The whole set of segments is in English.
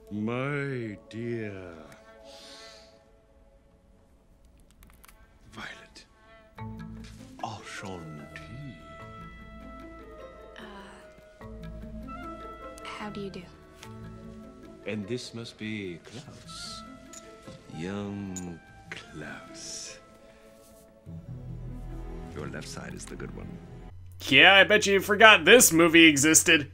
My dear Violet. Enchanté. How do you do? And this must be Klaus. Young Klaus. Your left side is the good one. Yeah, I bet you forgot this movie existed.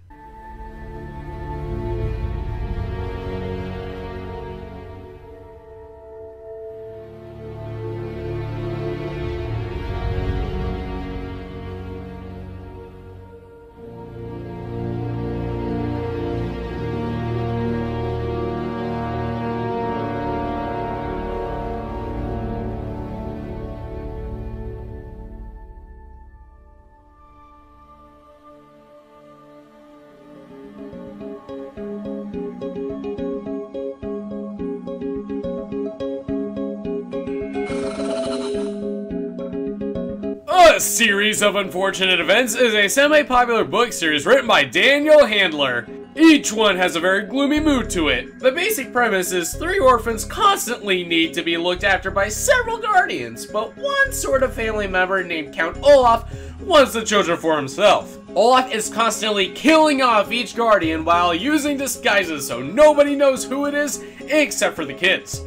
A Series of Unfortunate Events is a semi-popular book series written by Daniel Handler. Each one has a very gloomy mood to it. The basic premise is 3 orphans constantly need to be looked after by several guardians, but one sort of family member named Count Olaf wants the children for himself. Olaf is constantly killing off each guardian while using disguises so nobody knows who it is except for the kids.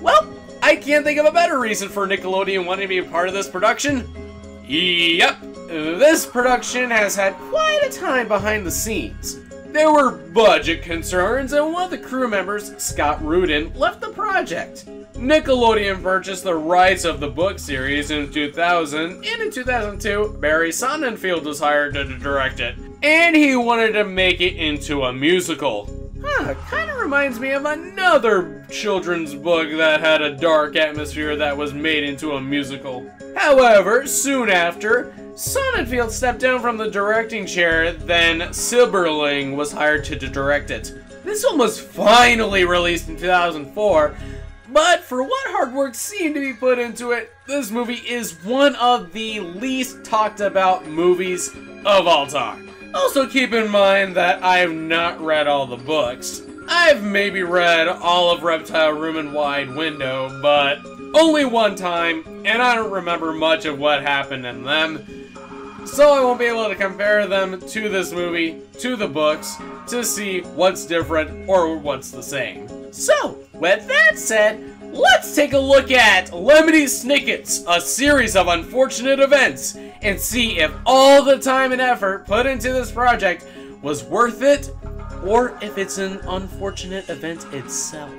Well, I can't think of a better reason for Nickelodeon wanting to be a part of this production. Yep, this production has had quite a time behind the scenes. There were budget concerns, and one of the crew members, Scott Rudin, left the project. Nickelodeon purchased the rights of the book series in 2000, and in 2002, Barry Sonnenfeld was hired to direct it. And he wanted to make it into a musical. Kinda reminds me of another children's book that had a dark atmosphere that was made into a musical. However, soon after, Sonnenfeld stepped down from the directing chair, then Silberling was hired to direct it. This one was finally released in 2004, but for what hard work seemed to be put into it, this movie is one of the least talked about movies of all time. Also keep in mind that I have not read all the books. I've maybe read all of Reptile Room and Wide Window, but only one time, and I don't remember much of what happened in them. So I won't be able to compare them to this movie, to the books, to see what's different or what's the same. So, with that said, let's take a look at Lemony Snicket's A Series of Unfortunate Events and see if all the time and effort put into this project was worth it, or if it's an unfortunate event itself.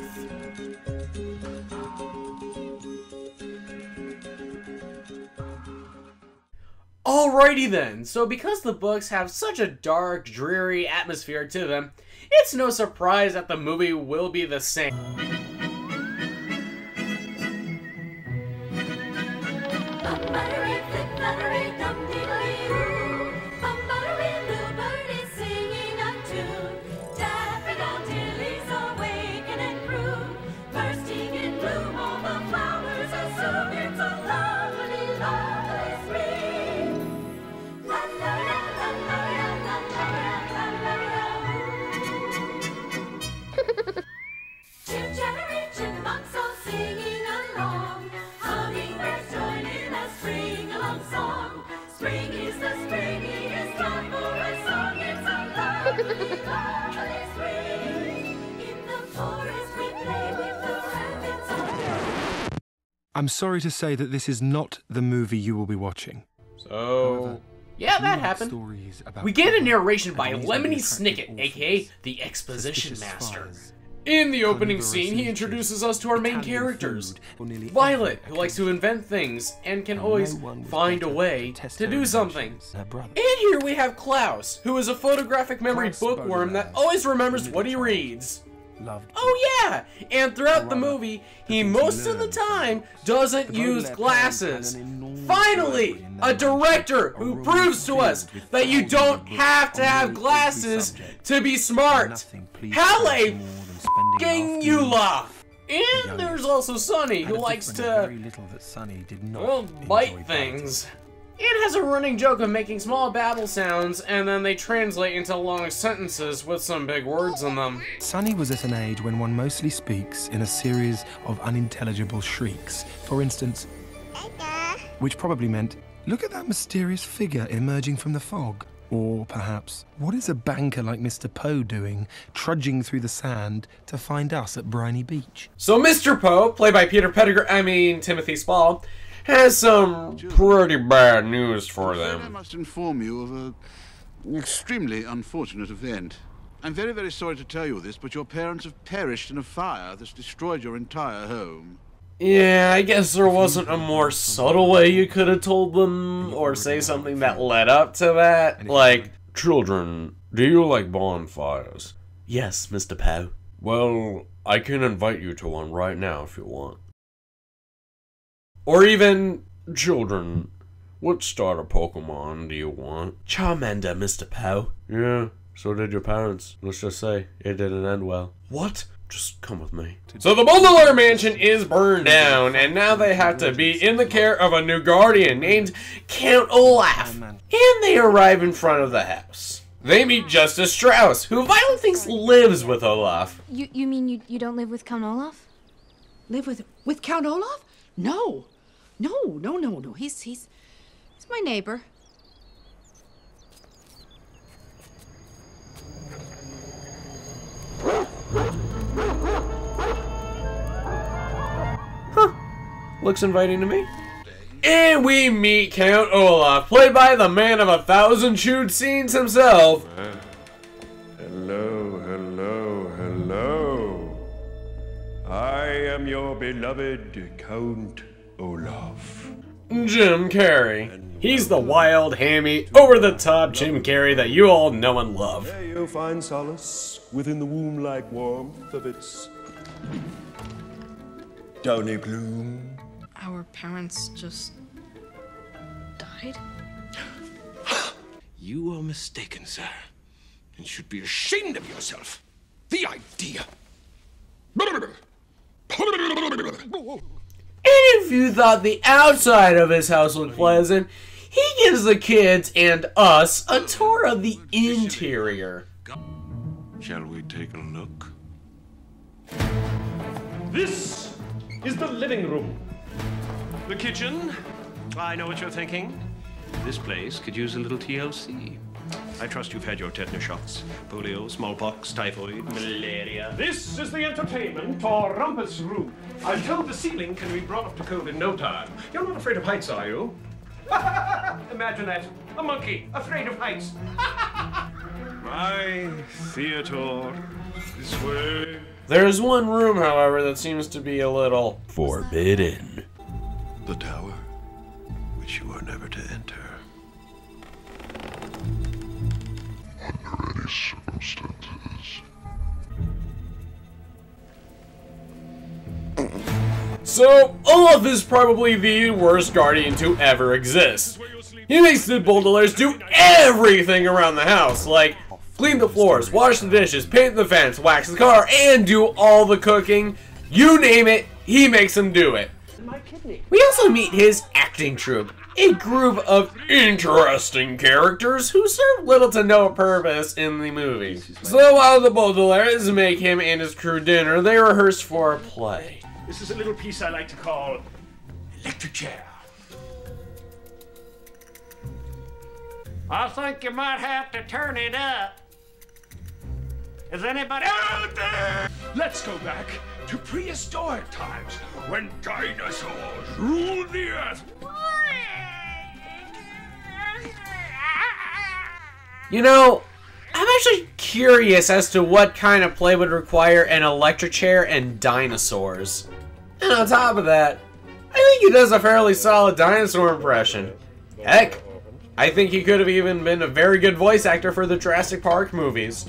Alrighty then, so because the books have such a dark, dreary atmosphere to them, it's no surprise that the movie will be the same. I'm sorry to say that this is not the movie you will be watching. So, yeah, that happened. We get a narration by Lemony Snicket, aka the Exposition Master. In the opening scene, he introduces us to our main characters. Violet, who likes to invent things and can always find a way to do something. And here we have Klaus, who is a photographic memory bookworm that always remembers what he reads. Oh yeah! And throughout the movie, he most of the time doesn't use glasses. Finally, a director who proves to us that you don't have to have glasses to be smart. Hallelujah! And there's also Sunny, who likes to, well, bite things. and has a running joke of making small babble sounds and then they translate into long sentences with some big words in them. Sonny was at an age when one mostly speaks in a series of unintelligible shrieks. For instance, which probably meant, look at that mysterious figure emerging from the fog. Or perhaps, what is a banker like Mr. Poe doing, trudging through the sand to find us at Briny Beach? So Mr. Poe, played by Timothy Spall, has some pretty bad news for them. I must inform you of an extremely unfortunate event. I'm very, very sorry to tell you this, but your parents have perished in a fire that's destroyed your entire home. Yeah, I guess there wasn't a more subtle way you could have told them, or say something that led up to that. Like, children, do you like bonfires? Yes, Mr. Poe. Well, I can invite you to one right now if you want. Or even, children, what starter Pokemon do you want? Charmander, Mr. Poe. Yeah, so did your parents. Let's just say, it didn't end well. What? Just come with me. So the Baudelaire mansion is burned down, and now they have to be in the care of a new guardian named Count Olaf. And they arrive in front of the house. They meet Justice Strauss, who Violet thinks lives with Olaf. You mean you don't live with Count Olaf? Live with Count Olaf? No. No. He's my neighbor. Looks inviting to me. And we meet Count Olaf, played by the man of 1,000 chewed scenes himself. Hello. I am your beloved Count Olaf. Jim Carrey. He's the wild, hammy, over-the-top Jim Carrey that you all know and love. There you'll find solace within the womb-like warmth of its downy gloom. Our parents just died? You are mistaken, sir, and should be ashamed of yourself. The idea. And if you thought the outside of his house looked pleasant, he gives the kids and us a tour of the interior. Shall we take a look? This is the living room. The kitchen. I know what you're thinking. This place could use a little TLC. I trust you've had your tetanus shots. Polio, smallpox, typhoid, malaria. This is the entertainment or rumpus room. I'm told the ceiling can be brought up to code in no time. You're not afraid of heights, are you? Imagine that. A monkey afraid of heights. My theater. This way. There's one room, however, that seems to be a little forbidden. The tower, which you are never to enter. Under any circumstances. So, Olaf is probably the worst guardian to ever exist. He makes the Baudelaires do everything around the house, like clean the floors, wash the dishes, paint the fence, wax the car, and do all the cooking. You name it, he makes them do it. We also meet his acting troupe, a group of interesting characters who serve little to no purpose in the movie. So while the Baudelaires make him and his crew dinner, they rehearse for a play. This is a little piece I like to call Electric Chair. I think you might have to turn it up. Is anybody out there? Let's go back to prehistoric times when dinosaurs ruled the earth. You know, I'm actually curious as to what kind of play would require an electric chair and dinosaurs. And on top of that, I think he does a fairly solid dinosaur impression. Heck, I think he could have even been a very good voice actor for the Jurassic Park movies.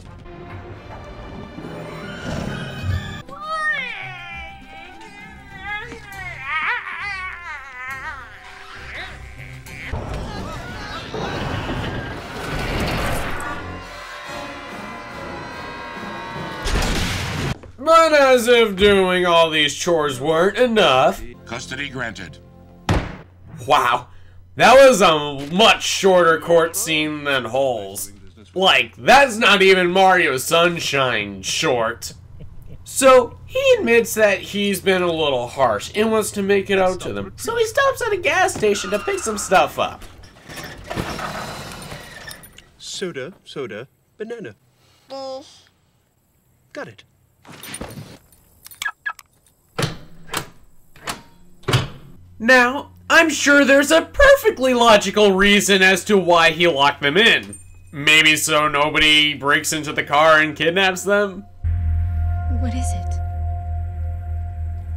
But as if doing all these chores weren't enough... Custody granted. Wow, That was a much shorter court scene than Holes. Like, that's not even Mario Sunshine short. So, he admits that he's been a little harsh and wants to make it out to them. So he stops at a gas station to pick some stuff up. Soda, banana. Got it. Now, I'm sure there's a perfectly logical reason as to why he locked them in. Maybe so nobody breaks into the car and kidnaps them? What is it?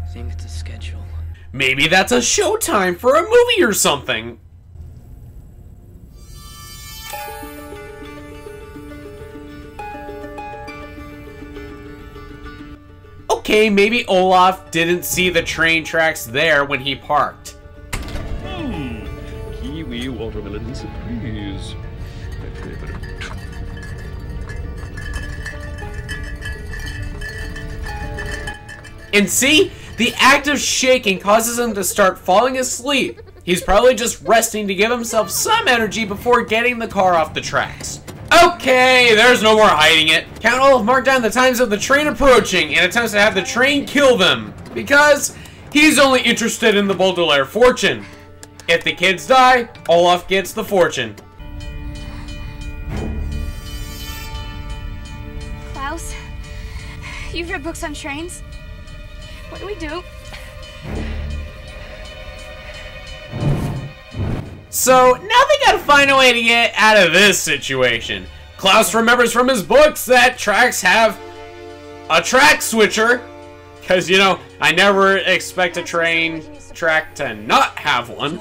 I think it's a schedule. Maybe that's a showtime for a movie or something. Okay, maybe Olaf didn't see the train tracks there when he parked. Kiwi watermelon surprise. My favorite. And see? The act of shaking causes him to start falling asleep. He's probably just resting to give himself some energy before getting the car off the tracks. Okay, there's no more hiding it. Count Olaf marked down the times of the train approaching and attempts to have the train kill them. Because he's only interested in the Baudelaire fortune. If the kids die, Olaf gets the fortune. Klaus, you've read books on trains? What do we do? So, now they gotta find a way to get out of this situation. Klaus remembers from his books that tracks have a track switcher. Because, you know, I never expect a train track to not have one.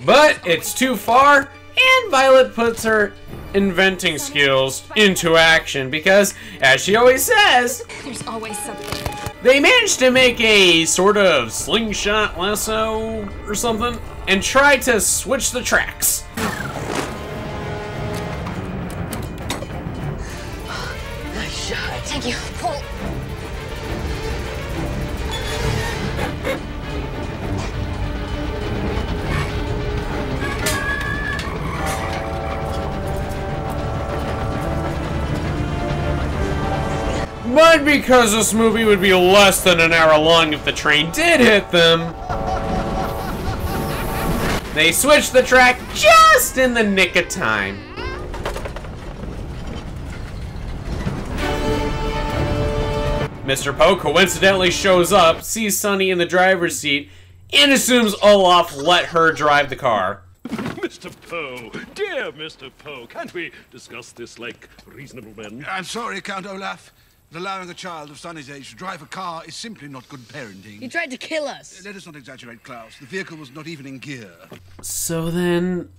But it's too far, and Violet puts her inventing skills into action. Because, as she always says, there's always something. They managed to make a sort of slingshot lasso or something and try to switch the tracks. Nice shot. Thank you. Pull. But because this movie would be less than an hour long if the train did hit them, they switched the track just in the nick of time. Mr. Poe coincidentally shows up, sees Sunny in the driver's seat, and assumes Olaf let her drive the car. Mr. Poe, dear Mr. Poe, can't we discuss this like reasonable men? I'm sorry, Count Olaf. But allowing a child of Sunny's age to drive a car is simply not good parenting. He tried to kill us. Let us not exaggerate, Klaus. The vehicle was not even in gear. So then,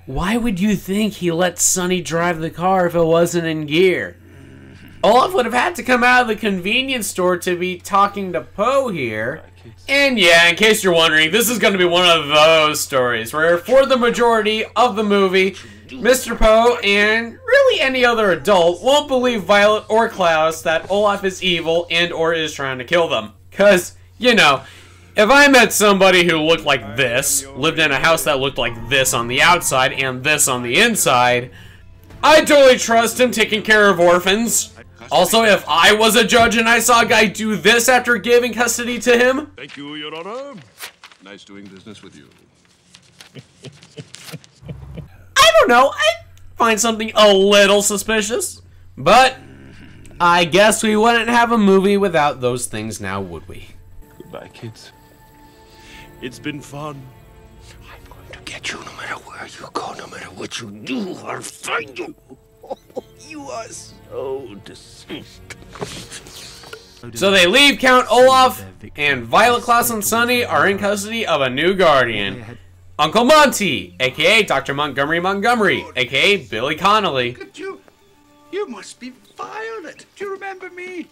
why would you think he let Sunny drive the car if it wasn't in gear? Olaf would have had to come out of the convenience store to be talking to Poe here. And yeah, in case you're wondering, this is going to be one of those stories where for the majority of the movie, Mr. Poe and really any other adult won't believe Violet or Klaus that Olaf is evil and or is trying to kill them. Cause, you know, if I met somebody who looked like this, lived in a house that looked like this on the outside and this on the inside, I'd totally trust him taking care of orphans. Also, if I was a judge and I saw a guy do this after giving custody to him... Thank you, Your Honor. Nice doing business with you. I don't know, I find something a little suspicious. But I guess we wouldn't have a movie without those things now, would we? Goodbye, kids. It's been fun. I'm going to get you no matter where you go, no matter what you do, I'll find you. You are so deceived. So they leave Count Olaf, and Violet, Klaus, and Sunny are in custody of a new guardian. Uncle Monty, a.k.a. Dr. Montgomery Montgomery, a.k.a. Billy Connolly. Look at you. You must be Violet. Do you remember me?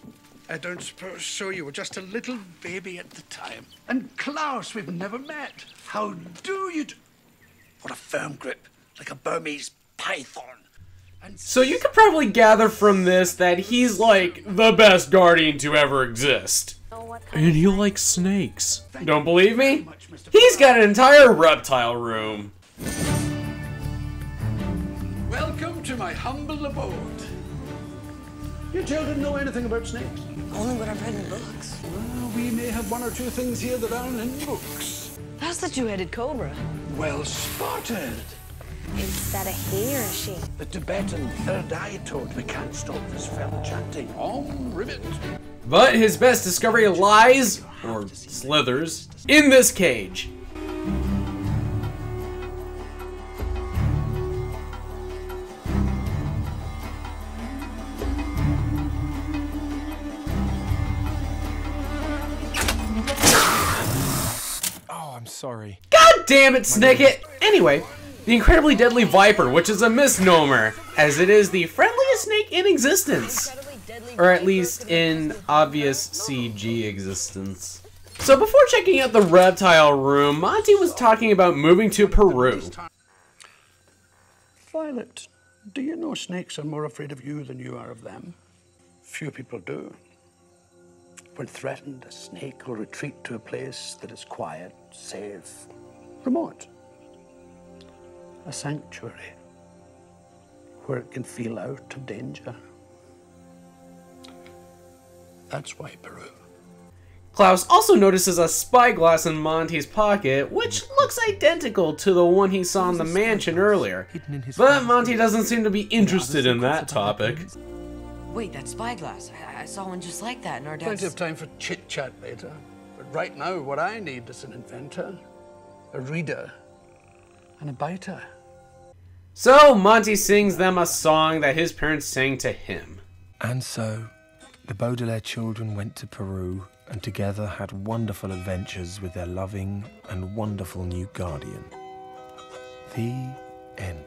I don't suppose so. You were just a little baby at the time. And Klaus, we've never met. How do you do? What a firm grip, like a Burmese python. So you could probably gather from this that he's like the best guardian to ever exist. And he likes snakes. Don't believe me? He's got an entire reptile room. my humble abode. You children know anything about snakes? Only what I've read in books. Well, we may have one or two things here that aren't in books. That's the two-headed cobra. Well spotted. Is that a he or a she? The Tibetan third-eye toad. We can't stop this fella chanting. On rivet. But his best discovery lies, or slithers, in this cage. Oh, I'm sorry. God damn it, Snicket! Anyway, the incredibly deadly viper, which is a misnomer, as it is the friendliest snake in existence. Or at least in obvious CG existence. So before checking out the reptile room, Monty was talking about moving to Peru. Violet, do you know snakes are more afraid of you than you are of them? Few people do. When threatened, a snake will retreat to a place that is quiet, safe, remote. A sanctuary where it can feel out of danger. That's why Peru. Klaus also notices a spyglass in Monty's pocket, which looks identical to the one he saw in the mansion earlier. But Monty doesn't seem to be interested in that topic. Wait, that spyglass. I saw one just like that in our dad's... Plenty of time for chit-chat later. But right now, what I need is an inventor, a reader, and a biter. So Monty sings them a song that his parents sang to him. And so, the Baudelaire children went to Peru and together had wonderful adventures with their loving and wonderful new guardian. The end.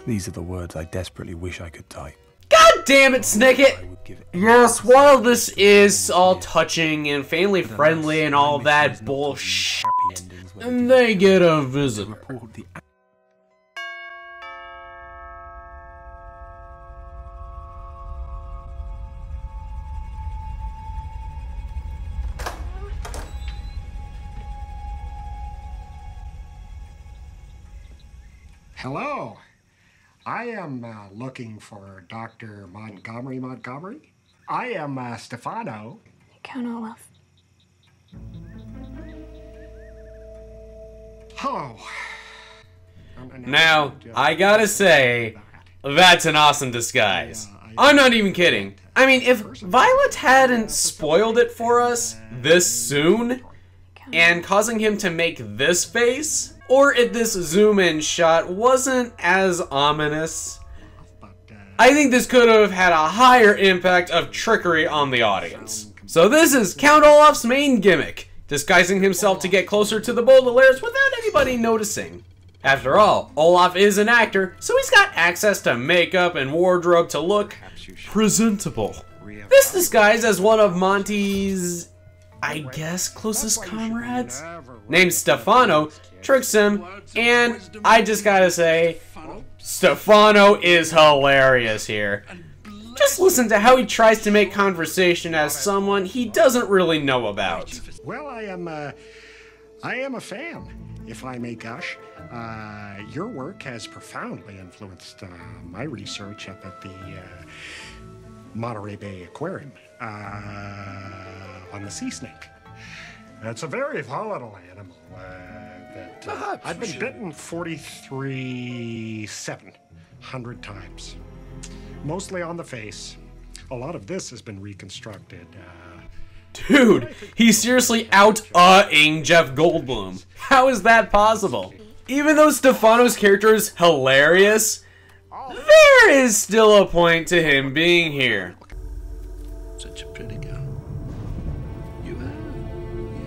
These are the words I desperately wish I could type. God damn it, Snicket! Yes, while this is all touching and family friendly and all that bullshit, and they get a visitor. Hello. I am looking for Dr. Montgomery. I am Stefano. Count Olaf. Hello. Now, I gotta say, that's an awesome disguise. I'm not even kidding. I mean, if Violet hadn't spoiled it for us this soon, and causing him to make this face, or if this zoom-in shot wasn't as ominous, I think this could have had a higher impact of trickery on the audience. So this is Count Olaf's main gimmick, disguising himself to get closer to the Baudelaires without anybody noticing. After all, Olaf is an actor, so he's got access to makeup and wardrobe to look presentable. This disguise as one of Monty's, I guess, closest comrades, named Stefano, tricks him, and I just gotta say, Stefano is hilarious here. Just listen to how he tries to make conversation as someone he doesn't really know about. Well, I am a fan, if I may gush. Your work has profoundly influenced my research up at the Monterey Bay Aquarium on the sea snake. It's a very volatile animal. I've been bitten 43,700 times, mostly on the face. A lot of this has been reconstructed. Dude, he's seriously out-ing Jeff Goldblum. How is that possible? Even though Stefano's character is hilarious, there is still a point to him being here. Such a pretty girl. You have.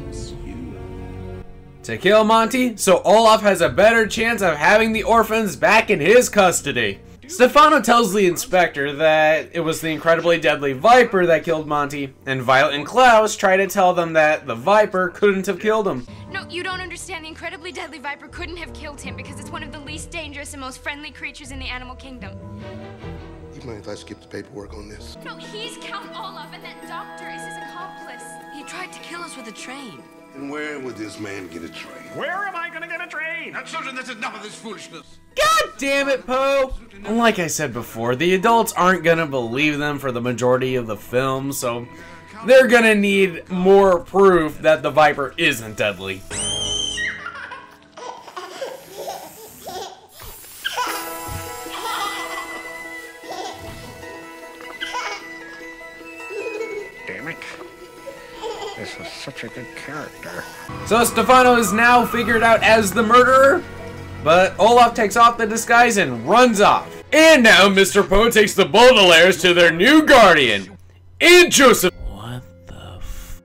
Yes, you have. To kill Monty, so Olaf has a better chance of having the orphans back in his custody. Stefano tells the inspector that it was the incredibly deadly viper that killed Monty, and Violet and Klaus try to tell them that the viper couldn't have killed him. No, you don't understand. The incredibly deadly viper couldn't have killed him because it's one of the least dangerous and most friendly creatures in the animal kingdom. You mind if I skip the paperwork on this? No, he's Count Olaf, and that doctor is his accomplice. He tried to kill us with a train. And where would this man get a train? Where am I gonna get a train? Now, children, that's enough of this foolishness. God damn it, Poe! Like I said before, the adults aren't gonna believe them for the majority of the film, so they're gonna need more proof that the Viper isn't deadly. Damn it. This was such a good character. So Stefano is now figured out as the murderer, but Olaf takes off the disguise and runs off. And now Mr. Poe takes the Baudelaires to their new guardian, Aunt Josephine. What the f***?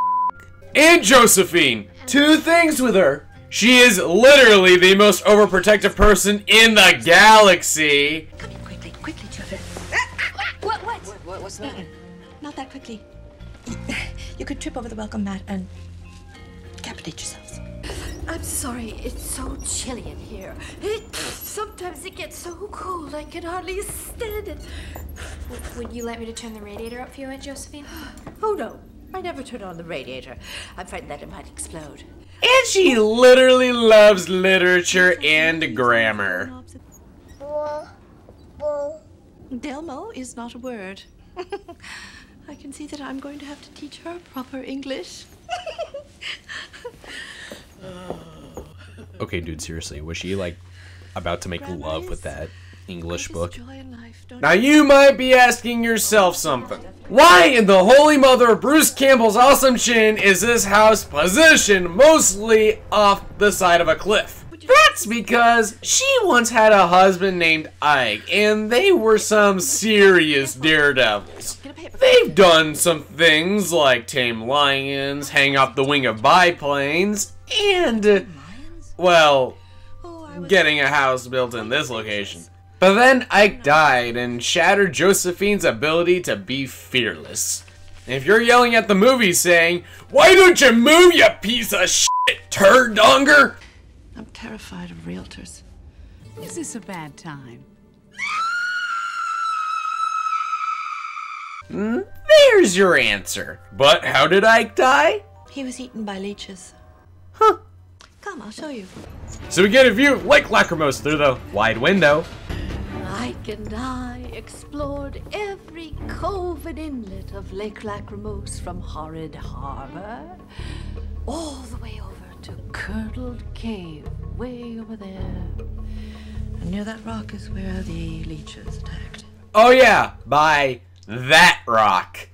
Aunt Josephine. Two things with her. She is literally the most overprotective person in the galaxy. Come in quickly, quickly, children. What's that? Not that quickly. You could trip over the welcome mat and decapitate yourselves. I'm sorry, it's so chilly in here. Sometimes it gets so cold I can hardly stand it. Would you like me to turn the radiator up for you, Aunt Josephine? Oh no, I never turn on the radiator. I'm frightened that it might explode. And she literally loves literature and grammar. Delmo is not a word. I can see that I'm going to have to teach her proper English. Okay, dude, seriously, was she like about to make love with that English book? Now you might be asking yourself something. Why in the holy mother of Bruce Campbell's awesome chin is this house positioned mostly off the side of a cliff? That's because she once had a husband named Ike, and they were some serious daredevils. They've done some things like tame lions, hang off the wing of biplanes, and, well, getting a house built in this location. But then Ike died and shattered Josephine's ability to be fearless. If you're yelling at the movie saying, "Why don't you move, you piece of shit, turd donger?" I'm terrified of realtors. Is this a bad time? There's your answer. But how did Ike die? He was eaten by leeches. Huh. Come, I'll show you. So we get a view of Lake Lachrymose through the wide window. Ike and I explored every cove and inlet of Lake Lachrymose from Horrid Harbor all the way over to Curdled Cave, way over there. And near that rock is where the leeches attacked. Oh yeah, by that rock.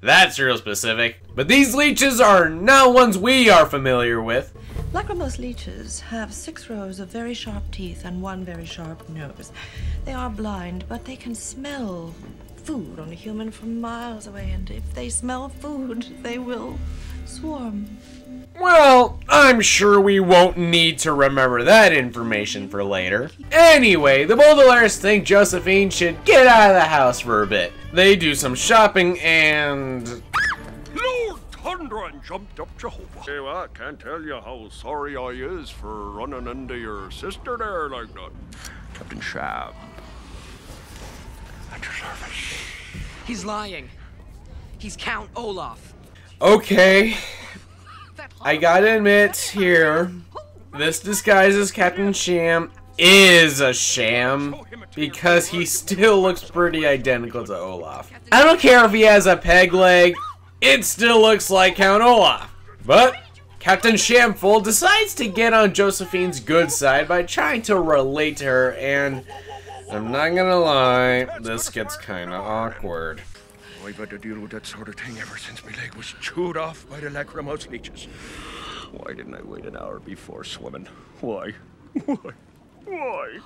That's real specific. But these leeches are not ones we are familiar with. Lachrymose leeches have 6 rows of very sharp teeth and 1 very sharp nose. They are blind, but they can smell food on a human from miles away, and if they smell food, they will swarm. Well, I'm sure we won't need to remember that information for later. Anyway, the Baudelaires think Josephine should get out of the house for a bit. They do some shopping and... Lord thunder and jumped up Jehovah. Hey, well, I can't tell you how sorry I is for running into your sister there like that. Captain Sham. At your service. He's lying. He's Count Olaf. Okay. I gotta admit here, this disguise as Captain Sham is a sham because he still looks pretty identical to Olaf. I don't care if he has a peg leg, it still looks like Count Olaf. But Captain Shamful decides to get on Josephine's good side by trying to relate to her, and I'm not gonna lie, this gets kinda awkward. I've had to deal with that sort of thing ever since my leg was chewed off by the lachrymose leeches. Why didn't I wait an hour before swimming? Why? Why?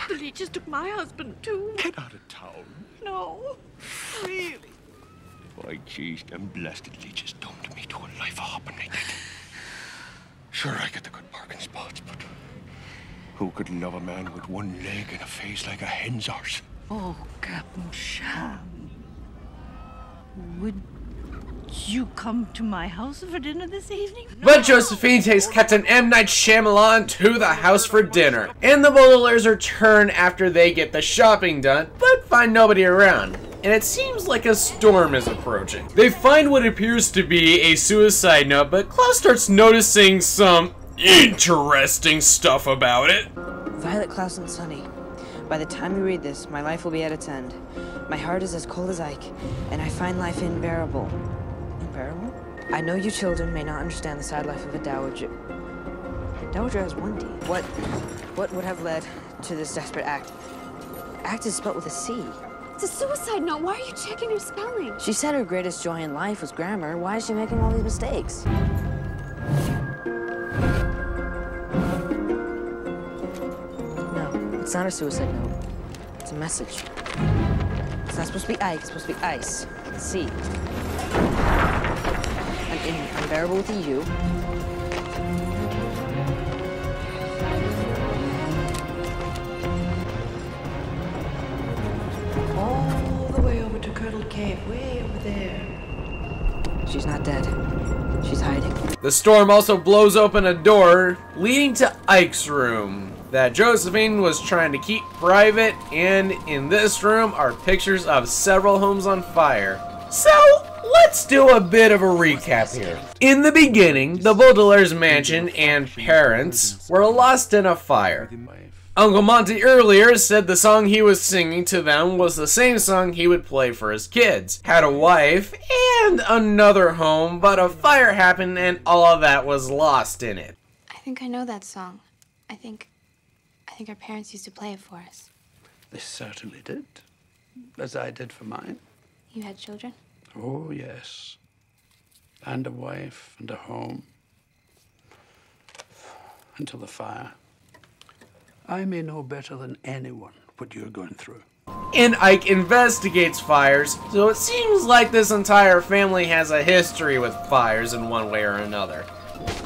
The leeches took my husband, too. Get out of town. No, really. Why, jeez, them blasted leeches doomed me to a life of hopping, they did. Sure, I get the good parking spots, but who could love a man with 1 leg and a face like a hen's arse? Oh, Captain Sham. Would you come to my house for dinner this evening? But Josephine takes Captain M. Night Shyamalan to the house for dinner, and the Baudelaires return after they get the shopping done, but find nobody around. and it seems like a storm is approaching. They find what appears to be a suicide note, but Klaus starts noticing some interesting stuff about it. Violet, Klaus, and Sunny. By the time you read this, my life will be at its end. My heart is as cold as Ike, and I find life unbearable. Unbearable? I know you children may not understand the sad life of a dowager. A dowager has one D. What would have led to this desperate act? Act is spelled with a C. It's a suicide note. Why are you checking her spelling? She said her greatest joy in life was grammar. Why is she making all these mistakes? No, it's not a suicide note. It's a message. It's not supposed to be Ike, it's supposed to be ice. C. An unbearable with a U. All the way over to Curdle Cave, way over there. She's not dead. She's hiding. The storm also blows open a door leading to Ike's room that Josephine was trying to keep private, and in this room are pictures of several homes on fire. So, let's do a bit of a recap here. In the beginning, the Baudelaire's mansion and parents were lost in a fire. Uncle Monty earlier said the song he was singing to them was the same song he would play for his kids. Had a wife and another home, but a fire happened and all of that was lost in it. I think I know that song. I think our parents used to play it for us. They certainly did, as I did for mine. You had children? Oh, yes. And a wife and a home. Until the fire. I may know better than anyone what you're going through. And Ike investigates fires, so it seems like this entire family has a history with fires in one way or another.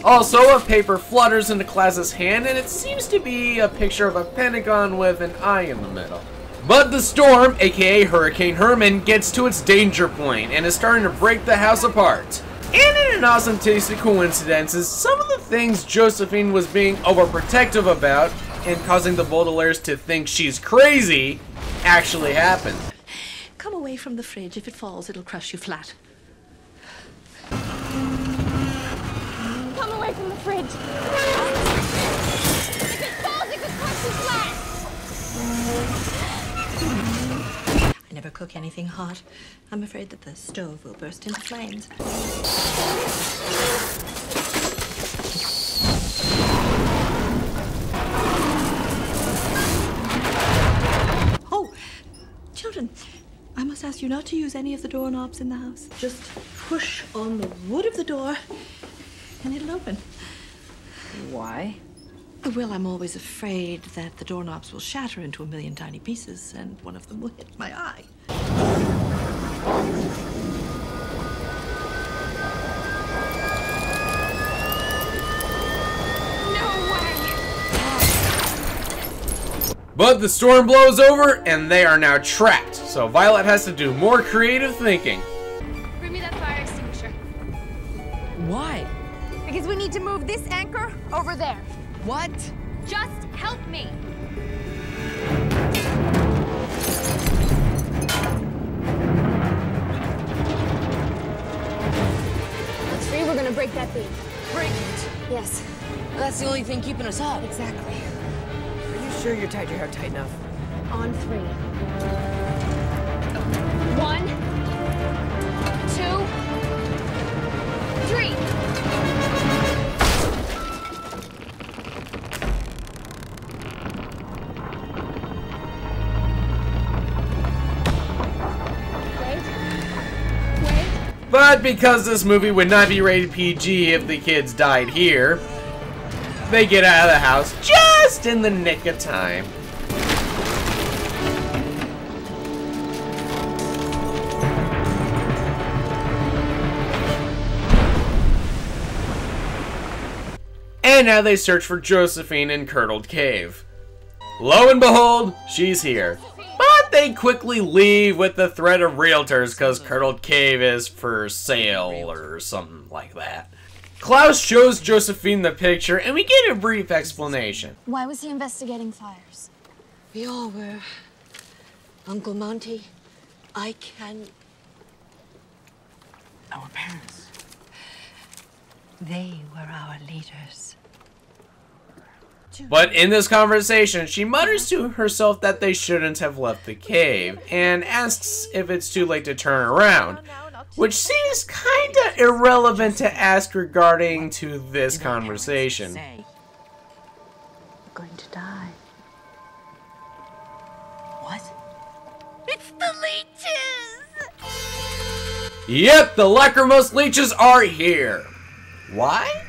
Also, a paper flutters into Klaus's hand, and it seems to be a picture of a pentagon with an eye in the middle. But the storm, aka Hurricane Herman, gets to its danger point and is starting to break the house apart. And in an awesome taste of coincidences, some of the things Josephine was being overprotective about and causing the Baudelaires to think she's crazy actually happened. Come away from the fridge. If it falls, it'll crush you flat. Come away from the fridge. If it falls, it could crush you flat. I never cook anything hot. I'm afraid that the stove will burst into flames. Oh, children, I must ask you not to use any of the doorknobs in the house. Just push on the wood of the door and it'll open. Why? Well, I'm always afraid that the doorknobs will shatter into a million tiny pieces and one of them will hit my eye. But the storm blows over and they are now trapped, so Violet has to do more creative thinking. Bring me that fire extinguisher. Why? Because we need to move this anchor over there. What? Just help me. Let's see, we're gonna break that beam. Break it? Yes. That's the only thing keeping us up. Exactly. Are you sure you tied your hair tight enough? On 3. 1, 2, 3. But because this movie would not be rated PG if the kids died here, they get out of the house just in the nick of time. And now they search for Josephine in Curdled Cave. Lo and behold, she's here. But they quickly leave with the threat of realtors because Curdled Cave is for sale or something like that. Klaus shows Josephine the picture and we get a brief explanation. Why was he investigating fires? We all were. Uncle Monty, I can... Our parents. They were our leaders. But in this conversation, she mutters to herself that they shouldn't have left the cave, and asks if it's too late to turn around, which seems kinda irrelevant to ask regarding to this conversation. We're going to die. What? It's the leeches! Yep, the lachrymose leeches are here. Why?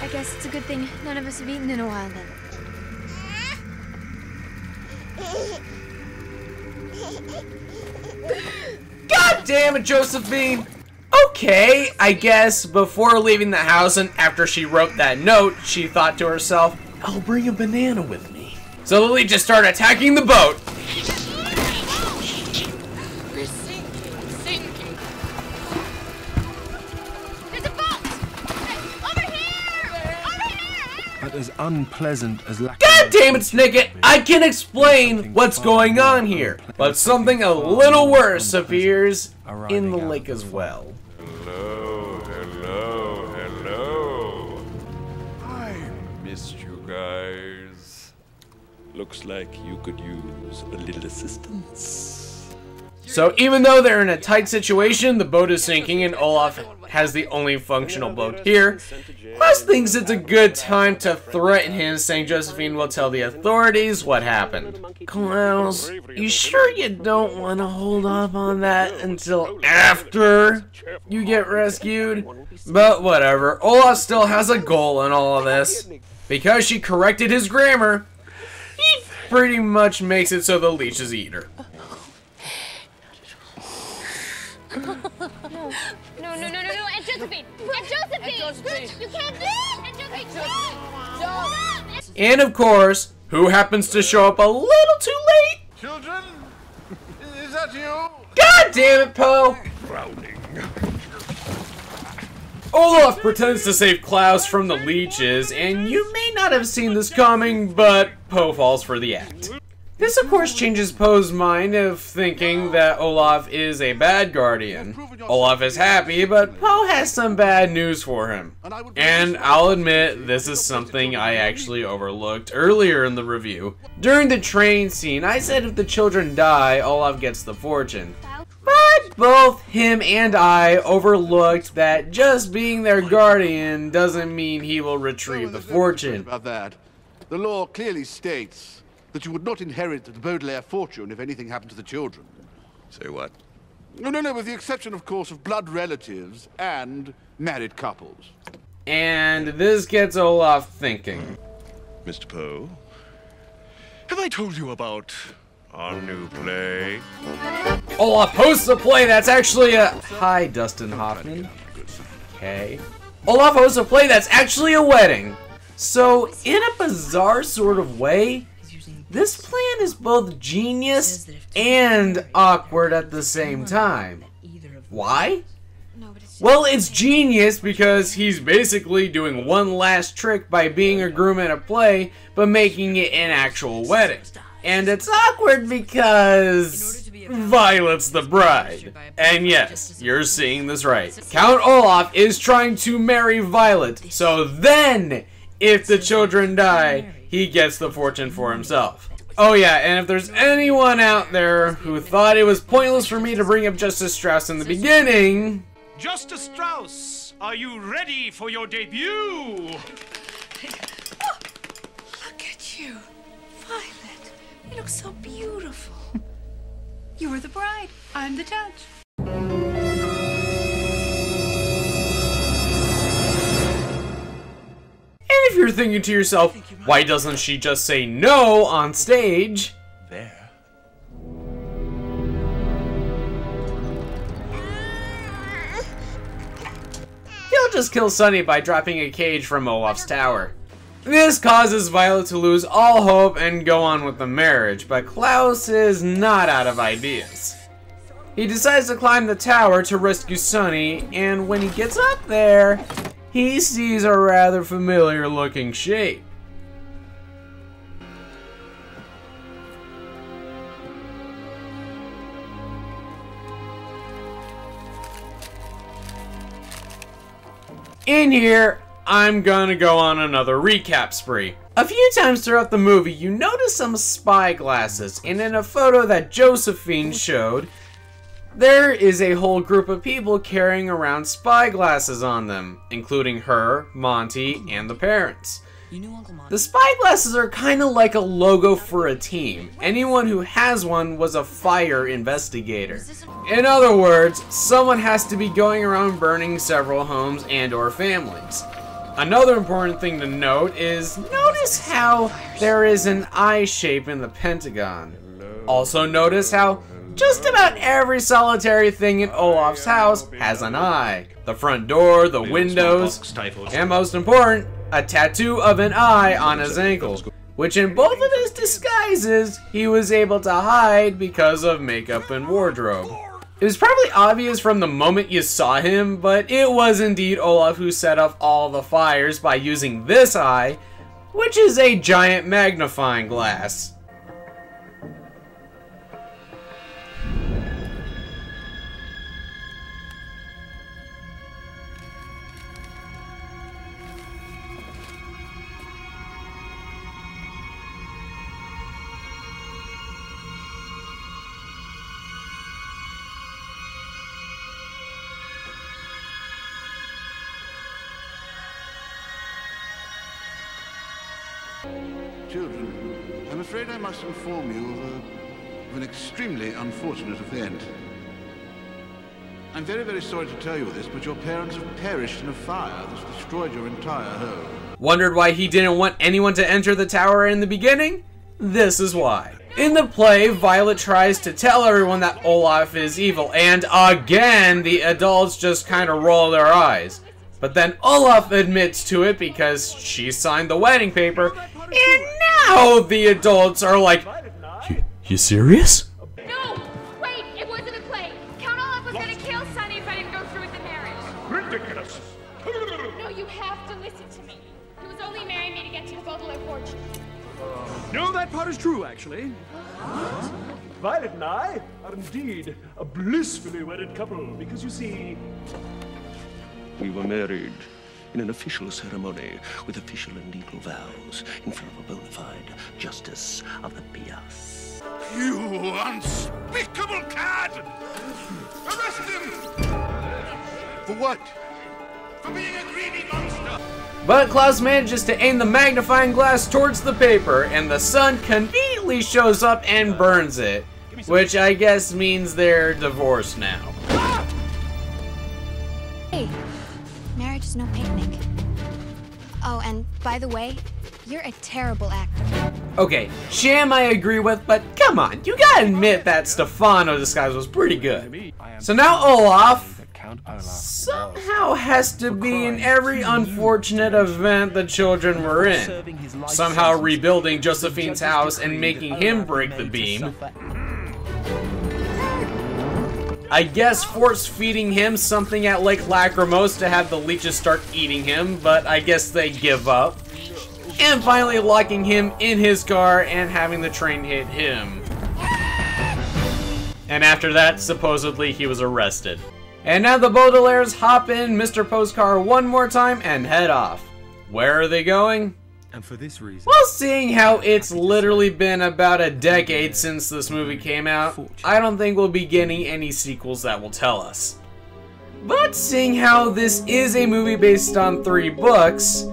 I guess it's a good thing none of us have eaten in a while then. God damn it, Josephine! Okay, I guess before leaving the house and after she wrote that note, she thought to herself, I'll bring a banana with me. So the leeches start attacking the boat. We're sinking. There's a boat! Over here! But as unpleasant as God damn it, Snicket! I can explain what's going on here, but something a little worse appears in the lake as well. Hello. I missed you guys. Looks like you could use a little assistance. So even though they're in a tight situation, the boat is sinking and Olaf has the only functional boat here. Klaus thinks it's a good time to threaten him, saying Josephine will tell the authorities what happened. Klaus, you sure you don't want to hold off on that until after you get rescued? But whatever, Olaf still has a goal in all of this. Because she corrected his grammar, he pretty much makes it so the leeches eat her. No, Aunt Josephine! Aunt Josephine! You can't do it! Aunt Josephine! And of course, who happens to show up a little too late? Children, is that you? God damn it, Poe! Olaf pretends to save Klaus from the leeches, and you may not have seen this coming, but Poe falls for the act. This, of course, changes Poe's mind of thinking that Olaf is a bad guardian. Olaf is happy, but Poe has some bad news for him. And I'll admit, this is something I actually overlooked earlier in the review. During the train scene, I said if the children die, Olaf gets the fortune. But both him and I overlooked that just being their guardian doesn't mean he will retrieve the fortune. About that, the law clearly states that you would not inherit the Baudelaire fortune if anything happened to the children. Say what? No, with the exception, of course, of blood relatives and married couples. And this gets Olaf thinking. Mr. Poe, have I told you about our new play? Olaf hosts a play that's actually a... Hi, Dustin Hoffman. Okay. Olaf hosts a play that's actually a wedding. So, in a bizarre sort of way, this plan is both genius and awkward at the same time. Why? Well, it's genius because he's basically doing one last trick by being a groom at a play, but making it an actual wedding. And it's awkward because Violet's the bride. And yes, you're seeing this right. Count Olaf is trying to marry Violet, so then, if the children die, he gets the fortune for himself. Oh yeah, and if there's anyone out there who thought it was pointless for me to bring up Justice Strauss in the beginning... Justice Strauss, are you ready for your debut? Oh, look at you, Violet. You look so beautiful. You were the bride. I'm the judge. And if you're thinking to yourself, why doesn't she just say no on stage? There. He'll just kill Sunny by dropping a cage from Olafs Tower. This causes Violet to lose all hope and go on with the marriage, but Klaus is not out of ideas. He decides to climb the tower to rescue Sunny, and when he gets up there, he sees a rather familiar looking shape. In here, I'm gonna go on another recap spree. A few times throughout the movie, you notice some spy glasses, and in a photo that Josephine showed, there is a whole group of people carrying around spy glasses on them, including her, Monty, and the parents. The spy glasses are kind of like a logo for a team. Anyone who has one was a fire investigator. In other words, someone has to be going around burning several homes and/or families. Another important thing to note is, notice how there is an eye shape in the Pentagon. Also notice how just about every solitary thing in Olaf's house has an eye. The front door, the windows, and most important, a tattoo of an eye on his ankle, which in both of his disguises, he was able to hide because of makeup and wardrobe. It was probably obvious from the moment you saw him, but it was indeed Olaf who set off all the fires by using this eye, which is a giant magnifying glass. Children, I'm afraid I must inform you of an extremely unfortunate event. I'm very, very sorry to tell you this, but your parents have perished in a fire that's destroyed your entire home. Wondered why he didn't want anyone to enter the tower in the beginning? This is why. In the play, Violet tries to tell everyone that Olaf is evil, and again, the adults just kind of roll their eyes. But then Olaf admits to it because she signed the wedding paper, and now the adults are like, You serious? No! Wait, it wasn't a play. Count Olaf was gonna kill Sonny if I didn't go through with the marriage. Ridiculous! No, you have to listen to me. He was only marrying me to get to the Baudelaire fortune. No, that part is true, actually. Violet and I are indeed a blissfully wedded couple, because you see... We were married in an official ceremony with official and legal vows in front of a bona fide justice of the peace. You unspeakable cad! Arrest him! For what? For being a greedy monster! But Klaus manages to aim the magnifying glass towards the paper, and the sun conveniently shows up and burns it. Which I guess means they're divorced now. Hey, marriage is no picnic. Oh, and by the way, you're a terrible actor. Okay, Sham I agree with, but come on, you gotta admit that Stefano disguise was pretty good. So now Olaf somehow has to be in every unfortunate event the children were in. Somehow rebuilding Josephine's house and making him break the beam. I guess force-feeding him something at Lake Lachrymose to have the leeches start eating him, but I guess they give up. And finally locking him in his car and having the train hit him. And after that, supposedly he was arrested. And now the Baudelaires hop in Mr. Poe's car one more time and head off. Where are they going? And for this reason... Well, seeing how it's literally been about a decade since this movie came out, I don't think we'll be getting any sequels that will tell us. But seeing how this is a movie based on 3 books,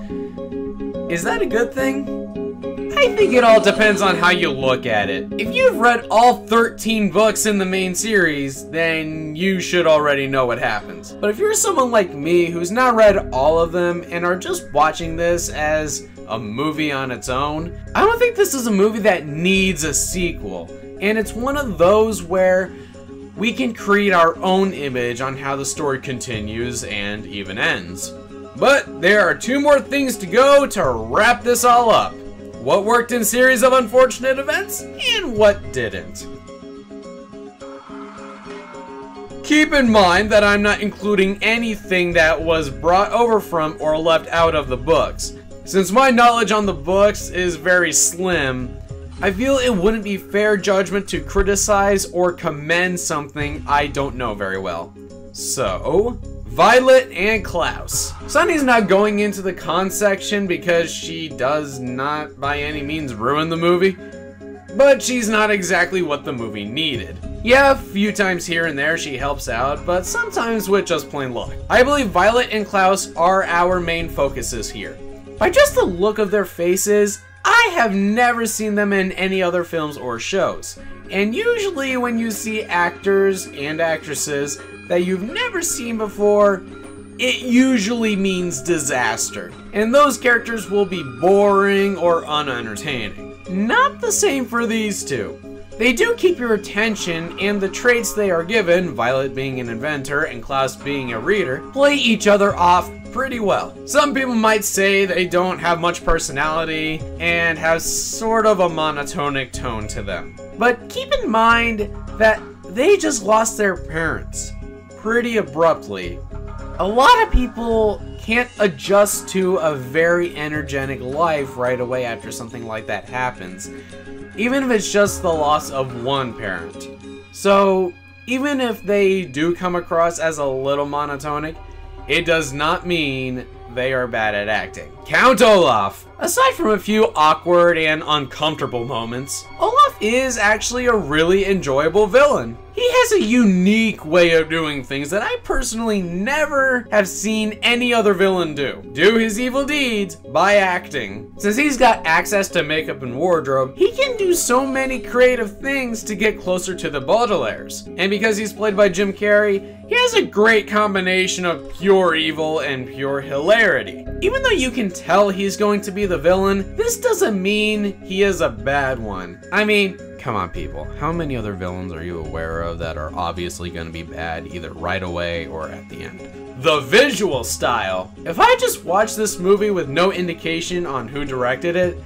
is that a good thing? I think it all depends on how you look at it. If you've read all 13 books in the main series, then you should already know what happens. But if you're someone like me who's not read all of them and are just watching this as a movie on its own, I don't think this is a movie that needs a sequel. And it's one of those where we can create our own image on how the story continues and even ends. But there are 2 more things to go to wrap this all up. What worked in Series of Unfortunate Events, and what didn't. Keep in mind that I'm not including anything that was brought over from or left out of the books. Since my knowledge on the books is very slim, I feel it wouldn't be fair judgment to criticize or commend something I don't know very well. So, Violet and Klaus. Sunny's not going into the con section because she does not by any means ruin the movie, but she's not exactly what the movie needed. Yeah, a few times here and there she helps out, but sometimes with just plain luck. I believe Violet and Klaus are our main focuses here. By just the look of their faces, I have never seen them in any other films or shows. And usually when you see actors and actresses that you've never seen before, it usually means disaster. And those characters will be boring or unentertaining. Not the same for these two. They do keep your attention, and the traits they are given, Violet being an inventor and Klaus being a reader, play each other off pretty well. Some people might say they don't have much personality and have sort of a monotonic tone to them. But keep in mind that they just lost their parents pretty abruptly. A lot of people can't adjust to a very energetic life right away after something like that happens, even if it's just the loss of one parent. So even if they do come across as a little monotonic, it does not mean they are bad at acting. Count Olaf! Aside from a few awkward and uncomfortable moments, Olaf is actually a really enjoyable villain. He has a unique way of doing things that I personally never have seen any other villain do. Do his evil deeds by acting. Since he's got access to makeup and wardrobe, he can do so many creative things to get closer to the Baudelaires. And because he's played by Jim Carrey, he has a great combination of pure evil and pure hilarity. Even though you can tell he's going to be the villain, this doesn't mean he is a bad one. I mean, come on people, how many other villains are you aware of that are obviously going to be bad either right away or at the end? The visual style. If I just watched this movie with no indication on who directed it,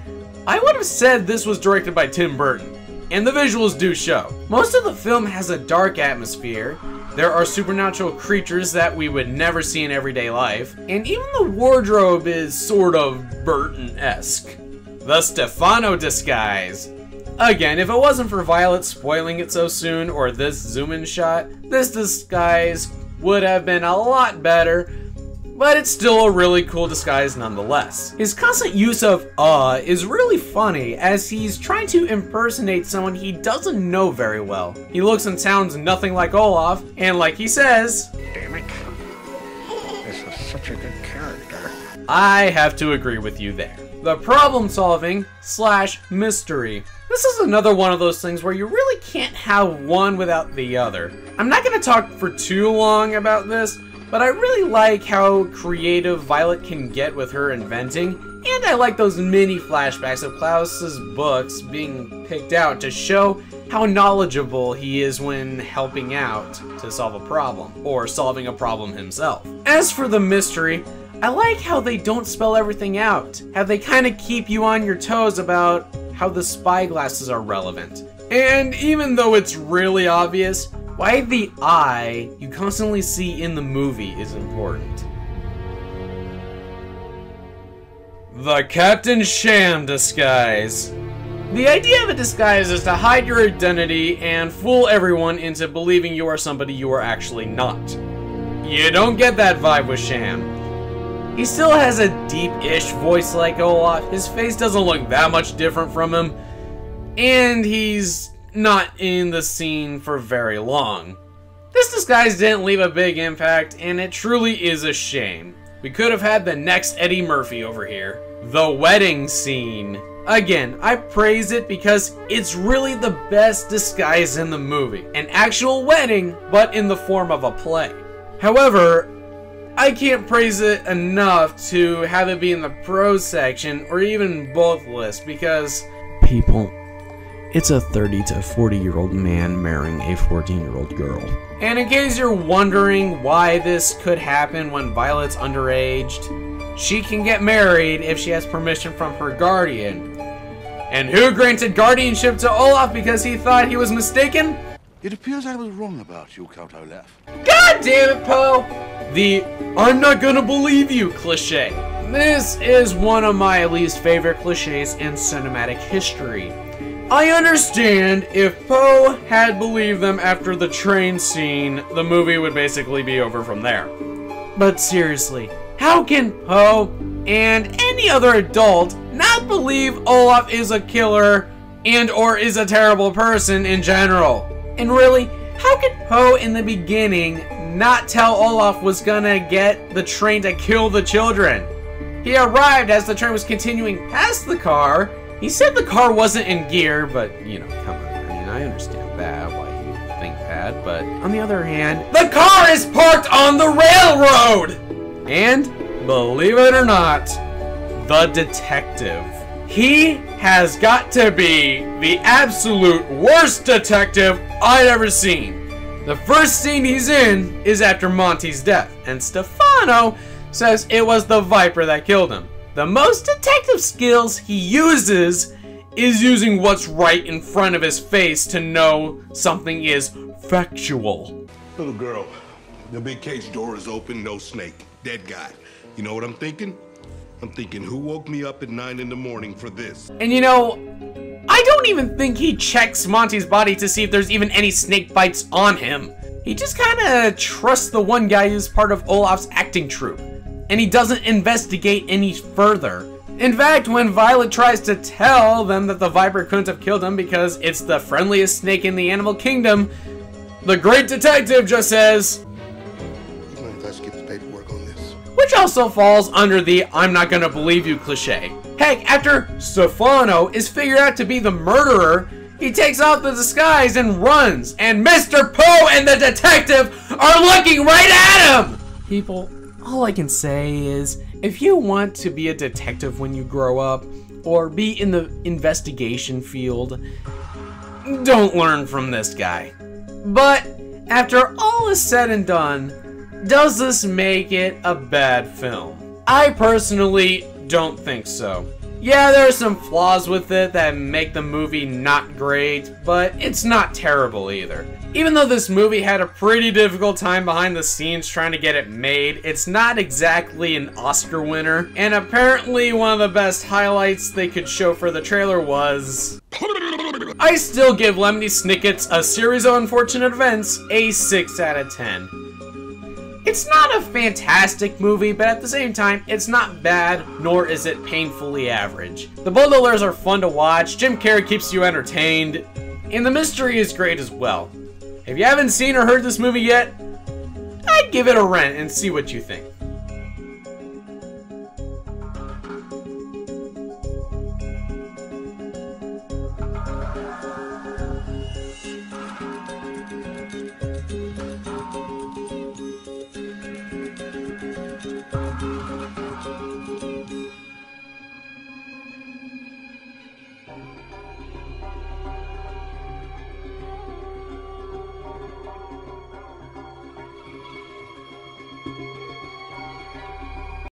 I would have said this was directed by Tim Burton. And the visuals do show. Most of the film has a dark atmosphere. There are supernatural creatures that we would never see in everyday life, and even the wardrobe is sort of Burton-esque. The Stefano disguise. Again, if it wasn't for Violet spoiling it so soon, or this zoom-in shot, this disguise would have been a lot better, but it's still a really cool disguise nonetheless. His constant use of is really funny, as he's trying to impersonate someone he doesn't know very well. He looks and sounds nothing like Olaf, and like he says, Damn it. This is such a good character. I have to agree with you there. The problem solving / mystery. This is another one of those things where you really can't have one without the other. I'm not going to talk for too long about this, but I really like how creative Violet can get with her inventing, and I like those mini flashbacks of Klaus's books being picked out to show how knowledgeable he is when helping out to solve a problem, or solving a problem himself. As for the mystery, I like how they don't spell everything out, how they kind of keep you on your toes about how the spy glasses are relevant. And even though it's really obvious, why the eye you constantly see in the movie is important. The Captain Sham disguise. The idea of a disguise is to hide your identity and fool everyone into believing you are somebody you are actually not. You don't get that vibe with Sham. He still has a deep-ish voice like Olaf, his face doesn't look that much different from him, and he's not in the scene for very long. This disguise didn't leave a big impact, and it truly is a shame. We could have had the next Eddie Murphy over here. The wedding scene. Again, I praise it because it's really the best disguise in the movie. An actual wedding, but in the form of a play. However, I can't praise it enough to have it be in the pros section or even both lists because people, it's a 30 to 40-year-old man marrying a 14-year-old girl. And in case you're wondering why this could happen when Violet's underaged, she can get married if she has permission from her guardian. And who granted guardianship to Olaf because he thought he was mistaken? It appears I was wrong about you, Count Olaf. God damn it, Poe! The "I'm not gonna believe you" cliche. This is one of my least favorite cliches in cinematic history. I understand if Poe had believed them after the train scene, the movie would basically be over from there. But seriously, how can Poe and any other adult not believe Olaf is a killer and or is a terrible person in general? And really, how could Poe in the beginning not tell Olaf was gonna get the train to kill the children? He arrived as the train was continuing past the car. He said the car wasn't in gear, but you know, come on, I mean, I understand that, why you think that, but on the other hand, the car is parked on the railroad! And, believe it or not, the detective. He has got to be the absolute worst detective I'd ever seen. The first scene he's in is after Monty's death, and Stefano says it was the Viper that killed him. The most detective skills he uses is using what's right in front of his face to know something is factual. Little girl, the big cage door is open, no snake. Dead guy. You know what I'm thinking? I'm thinking, who woke me up at 9 in the morning for this? And you know, I don't even think he checks Monty's body to see if there's even any snake bites on him. He just kinda trusts the one guy who's part of Olaf's acting troupe, and he doesn't investigate any further. In fact, when Violet tries to tell them that the Viper couldn't have killed him because it's the friendliest snake in the animal kingdom, the great detective just says, "You mind if I skip the paperwork on this?" Which also falls under the "I'm not gonna believe you" cliche. Heck, after Stefano is figured out to be the murderer, he takes off the disguise and runs, and Mr. Poe and the detective are looking right at him! People, all I can say is, if you want to be a detective when you grow up, or be in the investigation field, don't learn from this guy. But, after all is said and done, does this make it a bad film? I personally don't think so. Yeah, there are some flaws with it that make the movie not great, but it's not terrible either. Even though this movie had a pretty difficult time behind the scenes trying to get it made, it's not exactly an Oscar winner, and apparently one of the best highlights they could show for the trailer was... I still give Lemony Snicket's A Series of Unfortunate Events a 6 out of 10. It's not a fantastic movie, but at the same time, it's not bad, nor is it painfully average. The Bulldollers are fun to watch, Jim Carrey keeps you entertained, and the mystery is great as well. If you haven't seen or heard this movie yet, I'd give it a rent and see what you think.